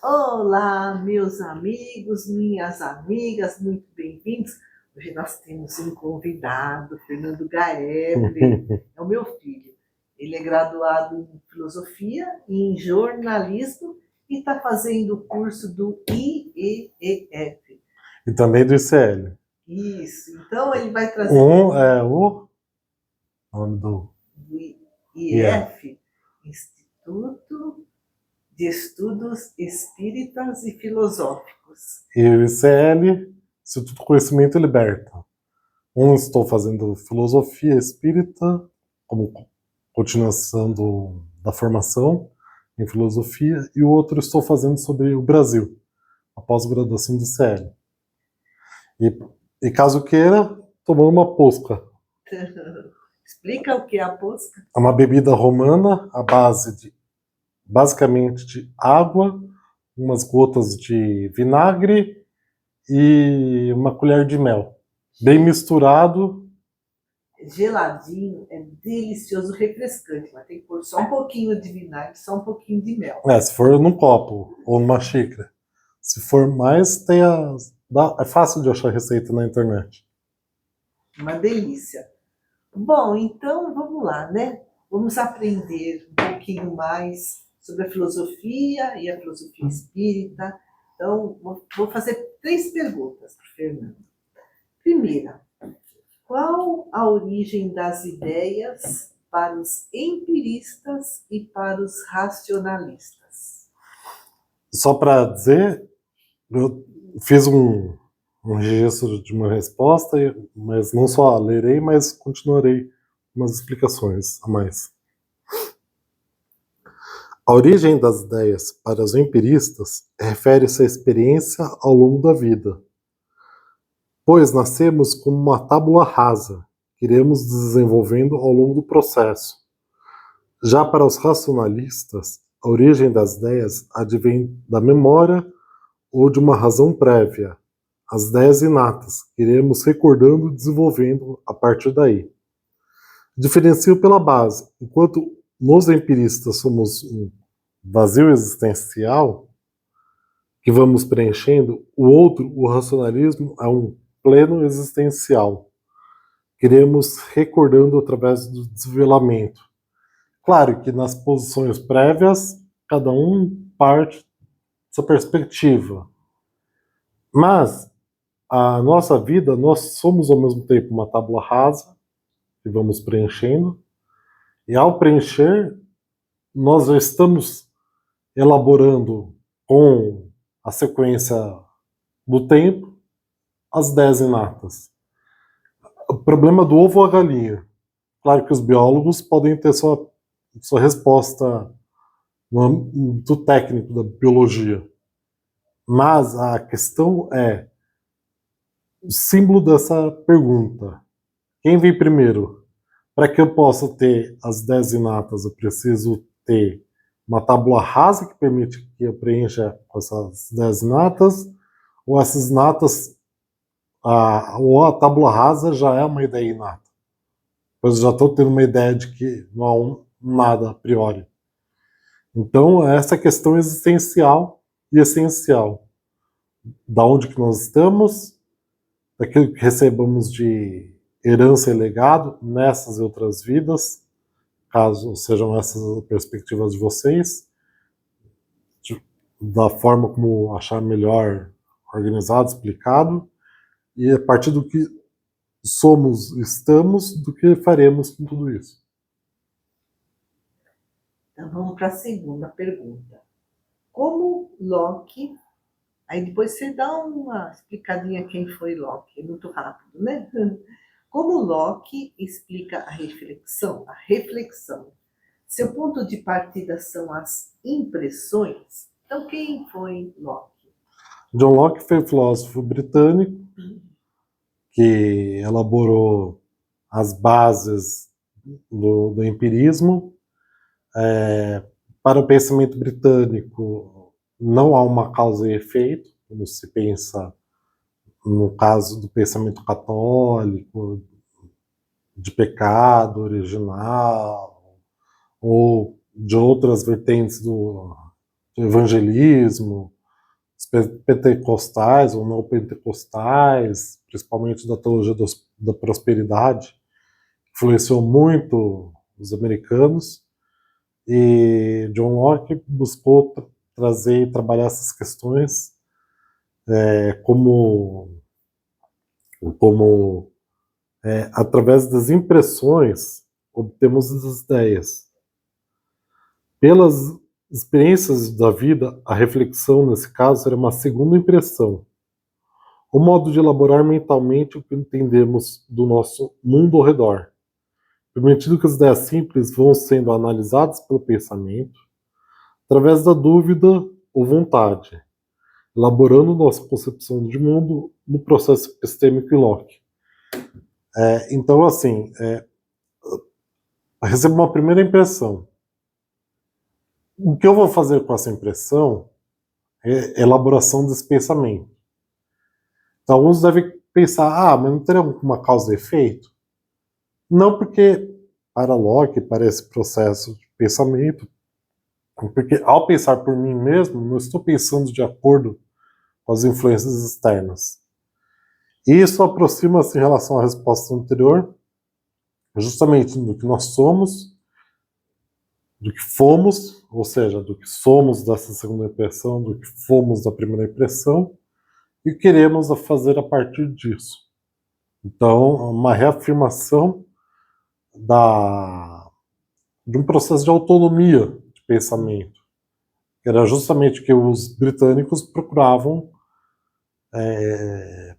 Olá, meus amigos, minhas amigas, muito bem-vindos. Hoje nós temos um convidado, Fernando Gaedre, é o meu filho. Ele é graduado em filosofia e em jornalismo e está fazendo o curso do IEEF. E também do ICL. Isso, então ele vai trazer Um é o nome do do IEF, Instituto de Estudos Espíritas e Filosóficos. e o ICL, Instituto de Conhecimento Liberta. Estou fazendo filosofia espírita, como continuação da formação em filosofia, e o outro estou fazendo sobre o Brasil, a pós-graduação do ICL. E caso queira, tomando uma posca. Explica o que é a posca. É uma bebida romana à base basicamente de água, umas gotas de vinagre e uma colher de mel. Bem misturado. Geladinho, é delicioso, refrescante, mas tem que pôr só um pouquinho de vinagre, só um pouquinho de mel. Se for num copo ou numa xícara. Se for mais, é fácil de achar receita na internet. Uma delícia. Bom, então vamos lá, né? Vamos aprender um pouquinho mais sobre a filosofia e a filosofia espírita. Então, vou fazer 3 perguntas para o Fernando. Primeira, qual a origem das ideias para os empiristas e para os racionalistas? Só para dizer, eu fiz um registro de uma resposta, mas não só lerei, mas continuarei umas explicações a mais. A origem das ideias para os empiristas refere-se à experiência ao longo da vida, pois nascemos como uma tábula rasa, que iremos desenvolvendo ao longo do processo. Já para os racionalistas, a origem das ideias advém da memória ou de uma razão prévia, as ideias inatas, que iremos recordando e desenvolvendo a partir daí. Diferencio pela base. Enquanto nos empiristas somos um vazio existencial que vamos preenchendo, o racionalismo, é um pleno existencial. Queremos recordando através do desvelamento. Claro que nas posições prévias, cada um parte dessa perspectiva. Mas a nossa vida, nós somos ao mesmo tempo uma tábua rasa, que vamos preenchendo, e ao preencher, nós já estamos elaborando com a sequência do tempo as 10 inatas. O problema do ovo ou a galinha. Claro que os biólogos podem ter sua resposta no âmbito técnico da biologia. Mas a questão é o símbolo dessa pergunta. Quem vem primeiro? Para que eu possa ter as 10 inatas, eu preciso ter uma tábua rasa que permite que eu preencha essas 10 inatas, ou essas inatas, ou a tábua rasa já é uma ideia inata. Pois eu já estou tendo uma ideia de que não há nada a priori. Então, essa questão existencial e essencial. Da onde que nós estamos, daquilo que recebemos de herança e legado nessas e outras vidas, caso sejam essas as perspectivas de vocês, da forma como achar melhor organizado, explicado, e a partir do que somos, estamos, do que faremos com tudo isso. Então vamos para a segunda pergunta. Como Locke, aí depois você dá uma explicadinha quem foi Locke, é muito rápido, né? Como Locke explica a reflexão? A reflexão. Seu ponto de partida são as impressões. Então, quem foi Locke? John Locke foi um filósofo britânico que elaborou as bases do empirismo. Para o pensamento britânico, não há uma causa e efeito, como se pensa no caso do pensamento católico, de pecado original, ou de outras vertentes evangelismo, os pentecostais ou não pentecostais, principalmente da teologia da prosperidade, influenciou muito os americanos, e John Locke buscou trazer e trabalhar essas questões como através das impressões obtemos as ideias. Pelas experiências da vida, a reflexão, nesse caso, era uma segunda impressão. O modo de elaborar mentalmente o que entendemos do nosso mundo ao redor, permitindo que as ideias simples vão sendo analisadas pelo pensamento, através da dúvida ou vontade, elaborando nossa concepção de mundo no processo epistêmico e Locke. Então, assim, recebo uma primeira impressão. O que eu vou fazer com essa impressão é elaboração desse pensamento. Então, alguns devem pensar, mas não teria uma causa e efeito? Não, porque para Locke, para esse processo de pensamento, porque ao pensar por mim mesmo, não estou pensando de acordo com as influências externas. E isso aproxima-se em relação à resposta anterior, justamente do que nós somos, do que fomos, ou seja, do que somos dessa segunda impressão, do que fomos da primeira impressão, e queremos fazer a partir disso. Então, uma reafirmação de um processo de autonomia de pensamento, que era justamente o que os britânicos procuravam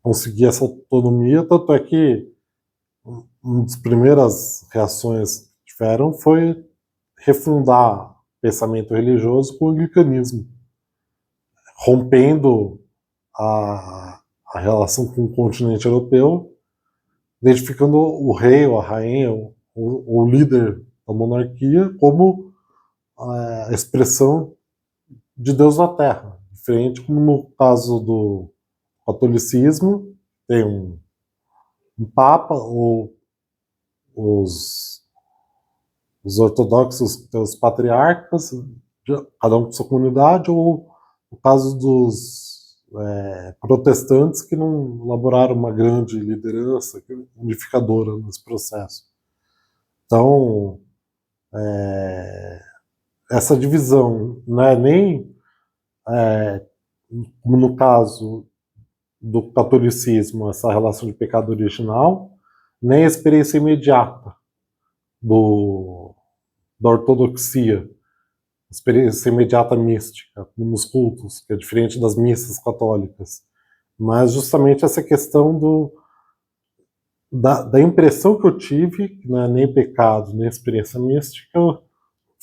conseguir essa autonomia, tanto é que uma das primeiras reações que tiveram foi refundar o pensamento religioso com o anglicanismo, rompendo a relação com o continente europeu, identificando o rei ou a rainha, o líder da monarquia, como a expressão de Deus na Terra, diferente como no caso do catolicismo, tem um papa, ou os ortodoxos têm os patriarcas, cada um com sua comunidade, ou no caso dos protestantes que não elaboraram uma grande liderança unificadora nesse processo. Então, essa divisão não é nem, como no caso do catolicismo, essa relação de pecado original, nem a experiência imediata da ortodoxia, experiência imediata mística, nos cultos, que é diferente das missas católicas. Mas justamente essa questão da impressão que eu tive, que não é nem pecado, nem experiência mística, eu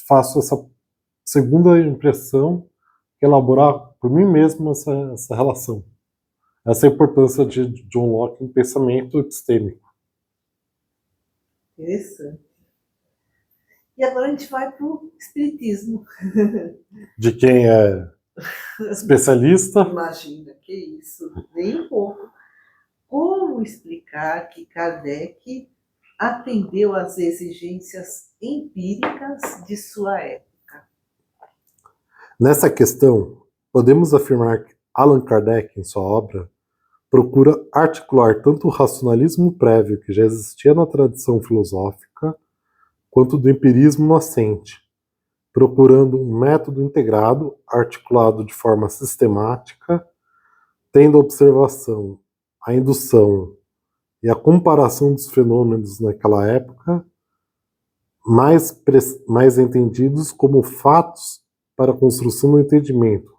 faço essa segunda impressão, que é elaborar por mim mesmo essa relação. Essa é a importância de John Locke em pensamento epistêmico. Interessante. E agora a gente vai para o espiritismo. De quem é especialista? Imagina, que isso, nem um pouco. Como explicar que Kardec atendeu às exigências empíricas de sua época? Nessa questão, podemos afirmar que Allan Kardec, em sua obra, procura articular tanto o racionalismo prévio que já existia na tradição filosófica, quanto do empirismo nascente, procurando um método integrado, articulado de forma sistemática, tendo a observação, a indução e a comparação dos fenômenos naquela época, mais entendidos como fatos para a construção do entendimento,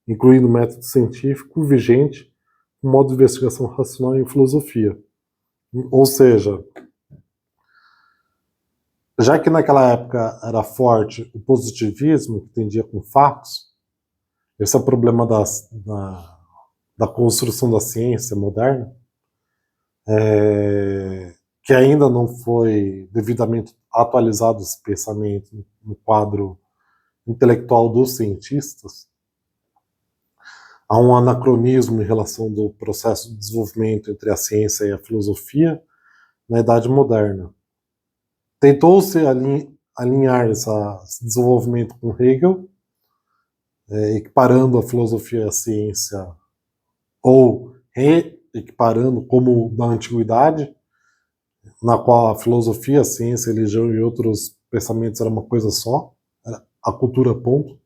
incluindo o método científico vigente, o modo de investigação racional em filosofia. Ou seja, já que naquela época era forte o positivismo, que tendia com fatos, esse é o problema da construção da ciência moderna, que ainda não foi devidamente atualizado esse pensamento no quadro intelectual dos cientistas. Há um anacronismo em relação do processo de desenvolvimento entre a ciência e a filosofia na Idade Moderna. Tentou-se alinhar esse desenvolvimento com Hegel, equiparando a filosofia e a ciência, ou equiparando como na antiguidade, na qual a filosofia, a ciência, a religião e outros pensamentos era uma coisa só, era a cultura ponto.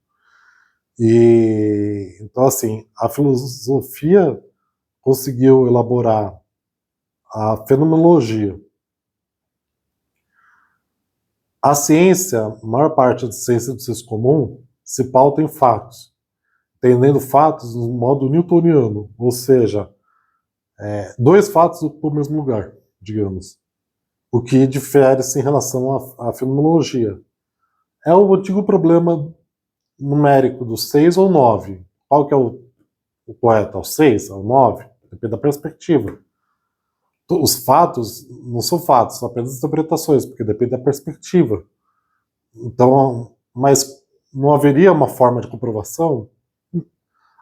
E então assim, a filosofia conseguiu elaborar a fenomenologia. A ciência, a maior parte da ciência do senso comum, se pauta em fatos, entendendo fatos no modo newtoniano, ou seja, dois fatos para o mesmo lugar, digamos. O que difere-se em relação à fenomenologia. É o antigo problema numérico do 6 ou 9. Qual que é o correto? É o 6? É o 9? Depende da perspectiva. Os fatos não são fatos, são apenas interpretações, porque depende da perspectiva. Então, mas não haveria uma forma de comprovação?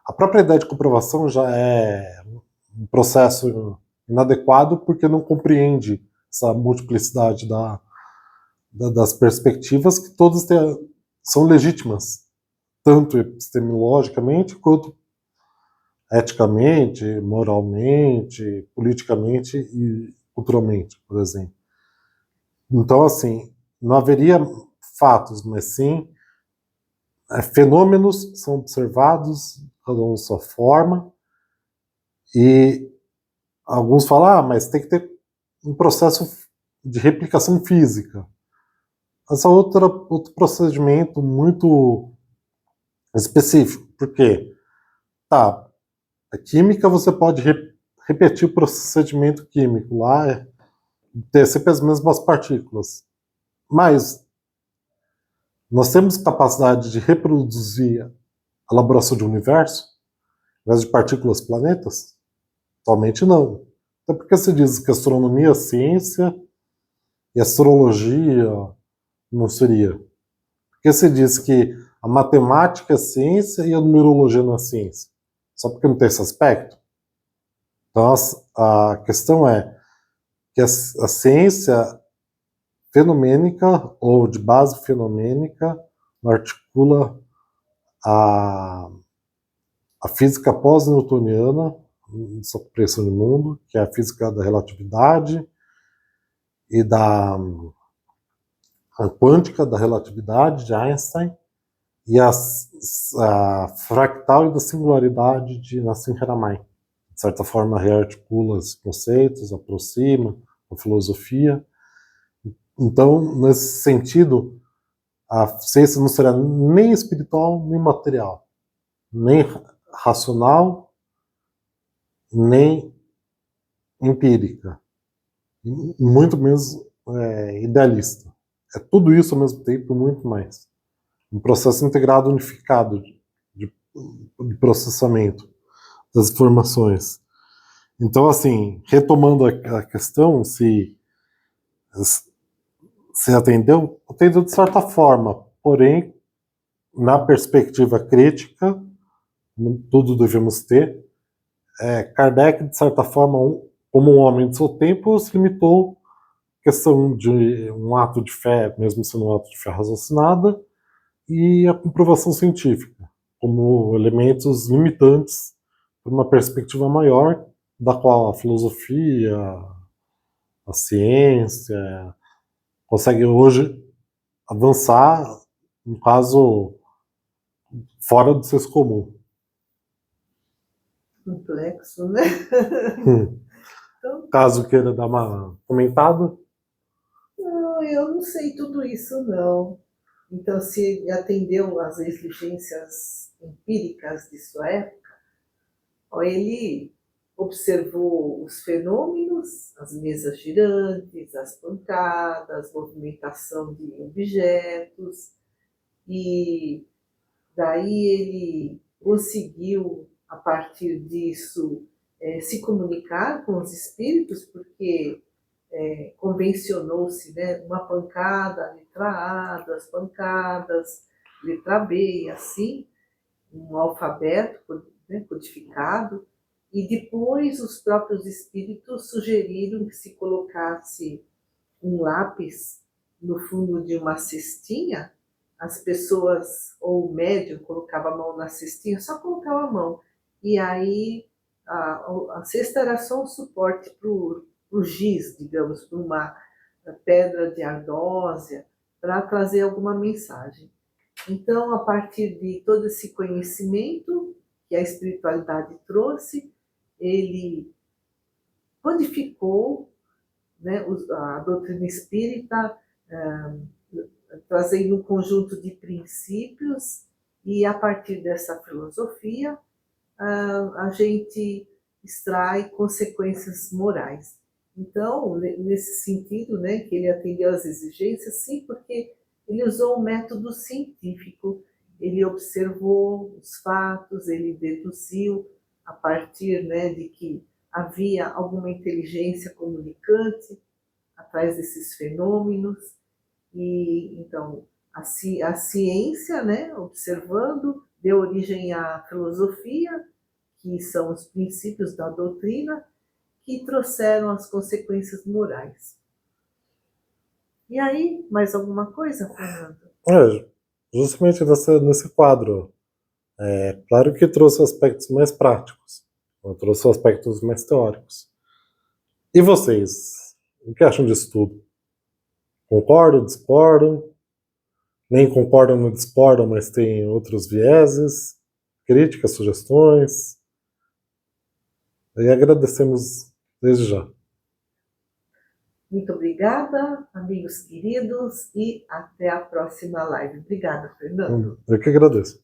A própria ideia de comprovação já é um processo inadequado porque não compreende essa multiplicidade das perspectivas, que todas são legítimas, tanto epistemologicamente quanto eticamente, moralmente, politicamente e culturalmente, por exemplo. Então, assim, não haveria fatos, mas sim fenômenos são observados, cada um sua forma, e alguns falam, mas tem que ter um processo de replicação física. Esse é outro procedimento muito específico, porque tá, a química você pode repetir o procedimento químico lá, ter sempre as mesmas partículas, mas nós temos capacidade de reproduzir a elaboração de um universo, ao invés de partículas planetas? Atualmente não. Então por que se diz que astronomia é ciência e astrologia não seria? Porque se diz que a matemática é ciência e a numerologia não é ciência? Só porque não tem esse aspecto? Então a questão é que a ciência fenomênica ou de base fenomênica articula a, a física pós-newtoniana, sua compreensão de mundo, que é a física da relatividade e a quântica da relatividade de Einstein e a fractal e da singularidade de Nassim Haramein. De certa forma, rearticula os conceitos, aproxima a filosofia. Então, nesse sentido, a ciência não será nem espiritual, nem material, nem racional, nem empírica, muito menos idealista. É tudo isso ao mesmo tempo, muito mais. Um processo integrado, unificado de processamento das informações. Então, assim, retomando a questão, se atendeu de certa forma, porém, na perspectiva crítica, tudo devemos ter, Kardec, de certa forma, como um homem de seu tempo, se limitou à questão de um ato de fé, mesmo sendo um ato de fé raciocinada, e a comprovação científica, como elementos limitantes para uma perspectiva maior, da qual a filosofia, a ciência, consegue hoje avançar, no caso, fora do senso comum. Complexo, né? Então, Caso queira dar uma comentada. não, eu não sei tudo isso, não. Então, se ele atendeu às exigências empíricas de sua época, ó, ele observou os fenômenos, as mesas girantes, as pancadas, movimentação de objetos, e daí ele conseguiu, a partir disso, se comunicar com os espíritos, porque convencionou-se, né, uma pancada, letra A, duas pancadas, letra B, e assim, um alfabeto, né, codificado, e depois os próprios espíritos sugeriram que se colocasse um lápis no fundo de uma cestinha, as pessoas, ou o médium colocava a mão na cestinha, só colocava a mão, e aí a cesta era só um suporte para o giz, digamos, para uma pedra de ardósia, para trazer alguma mensagem. Então, a partir de todo esse conhecimento que a espiritualidade trouxe, ele codificou, né, a doutrina espírita, trazendo um conjunto de princípios, e a partir dessa filosofia, a gente extrai consequências morais. Então, nesse sentido, né, que ele atendeu às exigências, sim, porque ele usou um método científico, ele observou os fatos, ele deduziu a partir, né, de que havia alguma inteligência comunicante atrás desses fenômenos, e então a ciência, né, observando, deu origem à filosofia, que são os princípios da doutrina, que trouxeram as consequências morais. E aí, mais alguma coisa, Fernando? Justamente nesse quadro. Claro que trouxe aspectos mais práticos, trouxe aspectos mais teóricos. E vocês? O que acham disso tudo? Concordam, discordam? Nem concordam, nem discordam, mas tem outros vieses? Críticas, sugestões? E agradecemos desde já. Muito obrigada, amigos queridos, e até a próxima live. Obrigada, Fernando. Eu que agradeço.